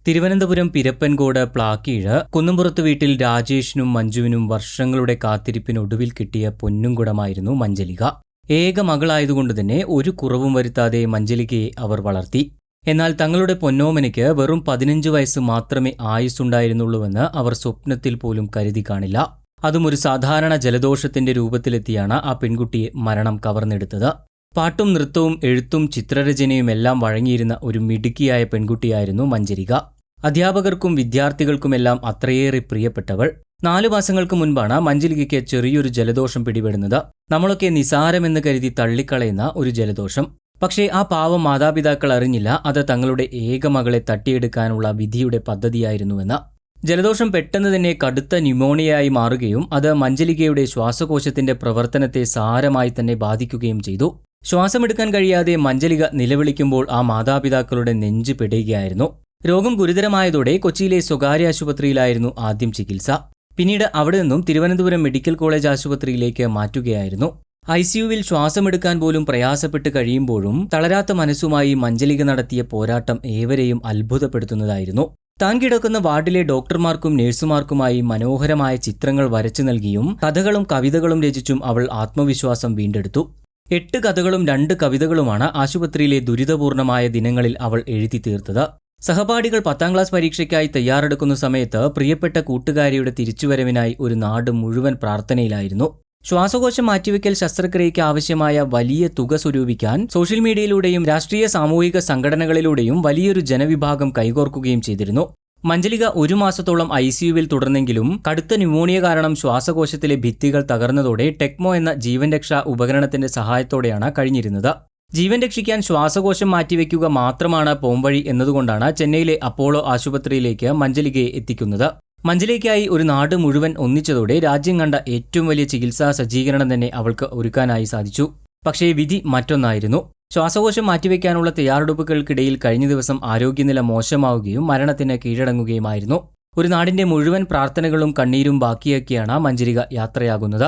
തിരുവനന്തപുരം പിരപ്പൻകോട് പ്ലാക്കീഴ് കുന്നുംപുറത്ത് വീട്ടിൽ രാജേഷിനും മഞ്ജുവിനും വർഷങ്ങളുടെ കാത്തിരിപ്പിനൊടുവിൽ കിട്ടിയ പൊന്നുംകുടമായിരുന്നു മഞ്ജലിക. ഏക മകളായതുകൊണ്ടുതന്നെ ഒരു കുറവും വരുത്താതെ മഞ്ജലികയെ അവർ വളർത്തി. എന്നാൽ തങ്ങളുടെ പൊന്നോമനയ്ക്ക് വെറും 15 വയസ്സ് മാത്രമേ ആയുസ്സുണ്ടായിരുന്നുള്ളൂവെന്ന് അവർ സ്വപ്നത്തിൽ പോലും കരുതി കാണില്ല. അതും ഒരു സാധാരണ ജലദോഷത്തിന്റെ രൂപത്തിലെത്തിയാണ് ആ പെൺകുട്ടിയെ മരണം കവർന്നെടുത്തത്. പാട്ടും നൃത്തവും എഴുത്തും ചിത്രരചനയുമെല്ലാം വഴങ്ങിയിരുന്ന ഒരു മിടുക്കിയായ പെൺകുട്ടിയായിരുന്നു മഞ്ജലിക. അധ്യാപകർക്കും വിദ്യാർത്ഥികൾക്കുമെല്ലാം അത്രയേറെ പ്രിയപ്പെട്ടവൾ. 4 മാസങ്ങൾക്ക് മുൻപാണ് മഞ്ജലികയ്ക്ക് ചെറിയൊരു ജലദോഷം പിടിപെടുന്നത്. നമ്മളൊക്കെ നിസാരമെന്ന് കരുതി തള്ളിക്കളയുന്ന ഒരു ജലദോഷം. പക്ഷേ ആ പാവം മാതാപിതാക്കൾ അറിഞ്ഞില്ല അത് തങ്ങളുടെ ഏക മകളെ തട്ടിയെടുക്കാനുള്ള വിധിയുടെ പദ്ധതിയായിരുന്നുവെന്ന്. ജലദോഷം പെട്ടെന്ന് തന്നെ കടുത്ത ന്യൂമോണിയയായി മാറുകയും അത് മഞ്ജലികയുടെ ശ്വാസകോശത്തിന്റെ പ്രവർത്തനത്തെ സാരമായി തന്നെ ബാധിക്കുകയും ചെയ്തു. ശ്വാസമെടുക്കാൻ കഴിയാതെ മഞ്ജലിക നിലവിളിക്കുമ്പോൾ ആ മാതാപിതാക്കളുടെ നെഞ്ച് പിടയുകയായിരുന്നു. രോഗം ഗുരുതരമായതോടെ കൊച്ചിയിലെ സ്വകാര്യ ആശുപത്രിയിലായിരുന്നു ആദ്യം ചികിത്സ. പിന്നീട് അവിടെ നിന്നും തിരുവനന്തപുരം മെഡിക്കൽ കോളേജ് ആശുപത്രിയിലേക്ക് മാറ്റുകയായിരുന്നു. ICUവിൽ ശ്വാസമെടുക്കാൻ പോലും പ്രയാസപ്പെട്ട് കഴിയുമ്പോഴും തളരാത്ത മനസ്സുമായി മഞ്ജലിക നടത്തിയ പോരാട്ടം ഏവരെയും അത്ഭുതപ്പെടുത്തുന്നതായിരുന്നു. താൻ കിടക്കുന്ന വാർഡിലെ ഡോക്ടർമാർക്കും നഴ്സുമാർക്കുമായി മനോഹരമായ ചിത്രങ്ങൾ വരച്ചു നൽകിയും കഥകളും കവിതകളും രചിച്ചും അവൾ ആത്മവിശ്വാസം വീണ്ടെടുത്തു. 8 കഥകളും 2 കവിതകളുമാണ് ആശുപത്രിയിലെ ദുരിതപൂർണമായ ദിനങ്ങളിൽ അവൾ എഴുതി തീർത്തത്. സഹപാഠികൾ 10ാം ക്ലാസ് പരീക്ഷയ്ക്കായി തയ്യാറെടുക്കുന്ന സമയത്ത് പ്രിയപ്പെട്ട കൂട്ടുകാരിയുടെ തിരിച്ചുവരവിനായി ഒരു നാട് മുഴുവൻ പ്രാർത്ഥനയിലായിരുന്നു. ശ്വാസകോശം മാറ്റിവെക്കൽ ശസ്ത്രക്രിയയ്ക്ക് ആവശ്യമായ വലിയ തുക സ്വരൂപിക്കാൻ സോഷ്യൽ മീഡിയയിലൂടെയും രാഷ്ട്രീയ സാമൂഹിക സംഘടനകളിലൂടെയും വലിയൊരു ജനവിഭാഗം കൈകോർക്കുകയും ചെയ്തിരുന്നു. മഞ്ജലിക 1 മാസത്തോളം ICUവിൽ തുടർന്നെങ്കിലും കടുത്ത ന്യൂമോണിയ കാരണം ശ്വാസകോശത്തിലെ ഭിത്തികൾ തകർന്നതോടെ ടെക്മോ എന്ന ജീവൻ രക്ഷാ ഉപകരണത്തിന്റെ സഹായത്തോടെയാണ് കഴിഞ്ഞിരുന്നത്. ജീവൻ രക്ഷിക്കാൻ ശ്വാസകോശം മാറ്റിവെക്കുക മാത്രമാണ് പോംവഴി എന്നതുകൊണ്ടാണ് ചെന്നൈയിലെ അപ്പോളോ ആശുപത്രിയിലേക്ക് മഞ്ജലികയെ എത്തിക്കുന്നത്. മഞ്ജലികയ്ക്കായി ഒരു നാട് മുഴുവൻ ഒന്നിച്ചതോടെ രാജ്യം കണ്ട ഏറ്റവും വലിയ ചികിത്സാ സജ്ജീകരണം തന്നെ അവൾക്ക് ഒരുക്കാനായി സാധിച്ചു. പക്ഷേ വിധി മറ്റൊന്നായിരുന്നു. ശ്വാസകോശം മാറ്റിവെക്കാനുള്ള തയ്യാറെടുപ്പുകൾക്കിടയിൽ കഴിഞ്ഞ ദിവസം ആരോഗ്യനില മോശമാവുകയും മരണത്തിന് കീഴടങ്ങുകയുമായിരുന്നു. ഒരു നാടിന്റെ മുഴുവൻ പ്രാർത്ഥനകളും കണ്ണീരും ബാക്കിയാക്കിയാണ് മഞ്ജലിക യാത്രയാകുന്നത്.